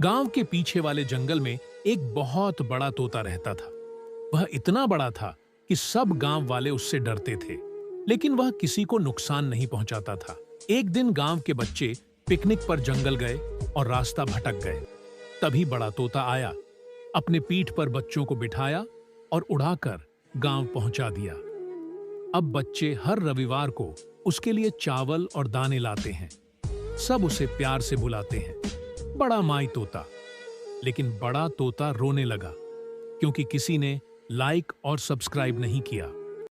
गांव के पीछे वाले जंगल में एक बहुत बड़ा तोता रहता था। वह इतना बड़ा था कि सब गांव वाले उससे डरते थे, लेकिन वह किसी को नुकसान नहीं पहुंचाता था। एक दिन गांव के बच्चे पिकनिक पर जंगल गए और रास्ता भटक गए। तभी बड़ा तोता आया, अपने पीठ पर बच्चों को बिठाया और उड़ाकर गांव पहुंचा दिया। अब बच्चे हर रविवार को उसके लिए चावल और दाने लाते हैं। सब उसे प्यार से बुलाते हैं, बड़ा माई तोता। लेकिन बड़ा तोता रोने लगा क्योंकि किसी ने लाइक और सब्सक्राइब नहीं किया।